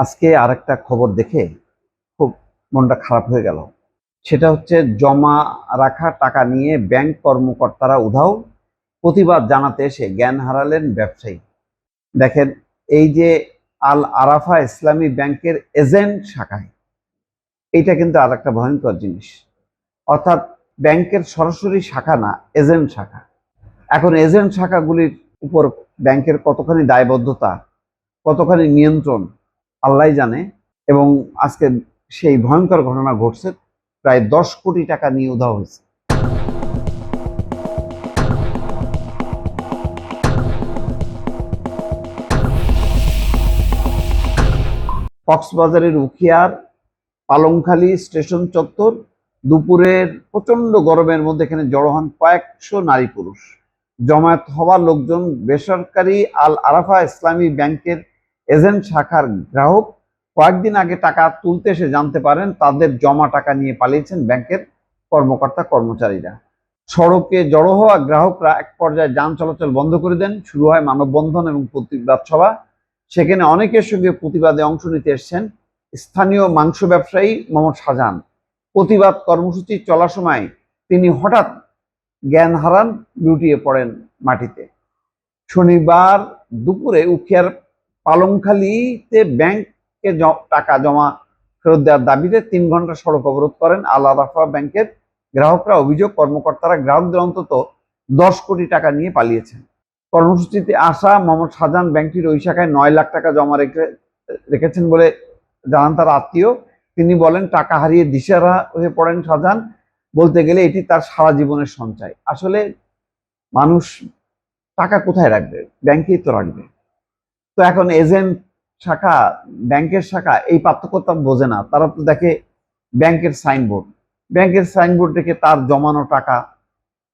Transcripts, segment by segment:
আজকে আরেকটা খবর দেখে খুব মনটা খারাপ হয়ে গেল। সেটা হচ্ছে জমা রাখা টাকা নিয়ে ব্যাংক কর্মকর্তারা উধাও, প্রতিবাদ জানাতে এসে জ্ঞান হারালেন ব্যবসায়ী। দেখেন, এই যে আল আরাফা ইসলামী ব্যাংকের এজেন্ট শাখায়, এইটা কিন্তু আর একটা ভয়ঙ্কর জিনিস। অর্থাৎ ব্যাংকের সরাসরি শাখা না, এজেন্ট শাখা। এখন এজেন্ট শাখাগুলির উপর ব্যাংকের কতখানি দায়বদ্ধতা, কতখানি নিয়ন্ত্রণ আল্লাহই জানে। এবং আজকে সেই ভয়ঙ্কর ঘটনা ঘটছে, প্রায় 10 কোটি টাকা নিয়ে উধাও হয়েছে। কক্সবাজারের উখিয়ার পালংখালী স্টেশন চত্বর, দুপুরের প্রচন্ড গরমের মধ্যে এখানে জড়ো হন কয়েকশো নারী পুরুষ। জমায়েত হওয়া লোকজন বেসরকারি আল আরাফা ইসলামী ব্যাংকের এজেন্ট শাখার গ্রাহক। কয়েকদিন আগে টাকা তুলতে এসে জানতে পারেন তাদের জমা টাকা নিয়ে পালিয়েছেন ব্যাংকের কর্মকর্তা কর্মচারীরা। সড়কে জড়ো হওয়া গ্রাহকরা এক পর্যায়ে যান চলাচল বন্ধ করে দেন। শুরু হয় মানববন্ধন এবং প্রতিবাদ সভা। সেখানে অনেকের সঙ্গে প্রতিবাদে অংশ নিতে এসেছেন স্থানীয় মাংস ব্যবসায়ী মোহাম্মদ শাহজাহান। প্রতিবাদ কর্মসূচি চলার সময় তিনি হঠাৎ জ্ঞান হারান, লুটিয়ে পড়েন মাটিতে। শনিবার দুপুরে উখিয়ার পালংখালীতে ব্যাংকে টাকা জমা ফেরত দেওয়ার দাবিতে 3 ঘন্টা সড়ক অবরোধ করেন আল আরাফা ব্যাংকের গ্রাহকরা। অভিযোগ, কর্মকর্তারা গ্রাহকদের অন্তত 10 কোটি টাকা নিয়ে পালিয়েছেন। কর্মসূচিতে আসা মোহাম্মদ শাহজাহান ব্যাংকটির ওই শাখায় 9 লাখ টাকা জমা রেখেছেন বলে জানান তার আত্মীয়। তিনি বলেন, টাকা হারিয়ে দিশেহারা হয়ে পড়েন শাহজাহান। বলতে গেলে এটি তার সারা জীবনের সঞ্চয়। আসলে মানুষ টাকা কোথায় রাখবে? ব্যাংকেই তো রাখবে। তো এখন এজেন্ট শাখা, ব্যাংকের শাখা, এই পার্থক্যটা বোঝে না। তারা তো দেখে ব্যাংকের সাইনবোর্ড, ব্যাংকের সাইনবোর্ড দেখে তার জমানো টাকা,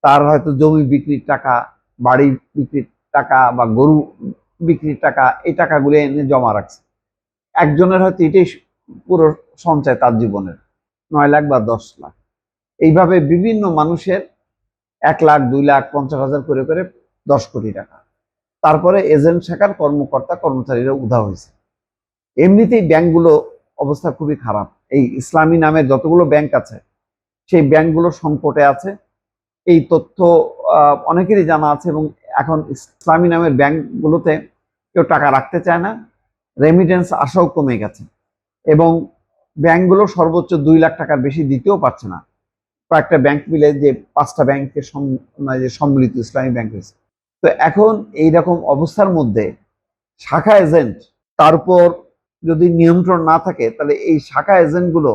তার হয়তো জমি বিক্রির টাকা, বাড়ি বিক্রির টাকা বা গরু বিক্রির টাকা, এই টাকাগুলো এনে জমা রাখছে। একজনের হয়তো এটাই পুরো সঞ্চয় তার জীবনের, 9 লাখ বা 10 লাখ। এইভাবে বিভিন্ন মানুষের 1 লাখ, 2 লাখ, 50,000 করে করে 10 কোটি টাকা। তারপরে এজেন্ট শাখার কর্মকর্তা কর্মচারীরা উধাও হয়েছে। এমনিতেই ব্যাংকগুলো অবস্থা খুবই খারাপ। এই ইসলামী নামের যতগুলো ব্যাংক আছে, সেই ব্যাংকগুলো সংকটে আছে। এই তথ্য অনেকেরই জানা আছে। এবং এখন ইসলামী নামের ব্যাংকগুলোতে কেউ টাকা রাখতে চায় না, রেমিটেন্স আসাও কমে গেছে। এবং ব্যাংকগুলো সর্বোচ্চ 2 লাখ টাকার বেশি দিতেও পারছে না। কয়েকটা ব্যাংক মিলে যে 5টা ব্যাংকের সম্মিলিত ইসলামী ব্যাংক হয়েছে। তো এখন এইরকম অবস্থার মধ্যে শাখা এজেন্ট, তার উপর যদি নিয়ন্ত্রণ না থাকে, তাহলে এই শাখা এজেন্টগুলো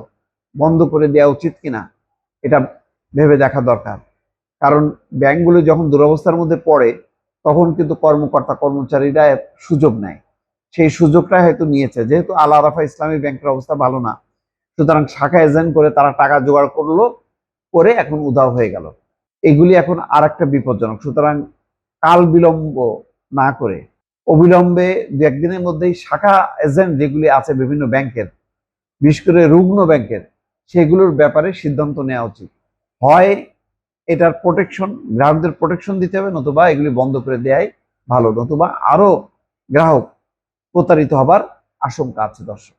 বন্ধ করে দেওয়া উচিত কিনা এটা ভেবে দেখা দরকার। কারণ ব্যাংকগুলো যখন দুরবস্থার মধ্যে পড়ে, তখন কিন্তু কর্মকর্তা কর্মচারীরা সুযোগ নেয়। সেই সুযোগটা হয়তো নিয়েছে, যেহেতু আল আরাফা ইসলামী ব্যাংকের অবস্থা ভালো না, সুতরাং শাখা এজেন্ট করে তারা টাকা জোগাড় করলো, করে এখন উধাও হয়ে গেল। এগুলি এখন আর একটা বিপজ্জনক। সুতরাং কাল বিলম্ব না করে অবিলম্বে 2-1 দিনের মধ্যেই শাখা এজেন্ট যেগুলি আছে বিভিন্ন ব্যাংকের, বিশেষ করে রুগ্ন ব্যাংকের, সেগুলোর ব্যাপারে সিদ্ধান্ত নেওয়া উচিত। হয় এটার প্রোটেকশন, গ্রাহকদের প্রোটেকশন দিতে হবে, নতুবা এগুলি বন্ধ করে দেয়াই ভালো, নতুবা আরো গ্রাহক প্রতারিত হবার আশঙ্কা আছে। দর্শক।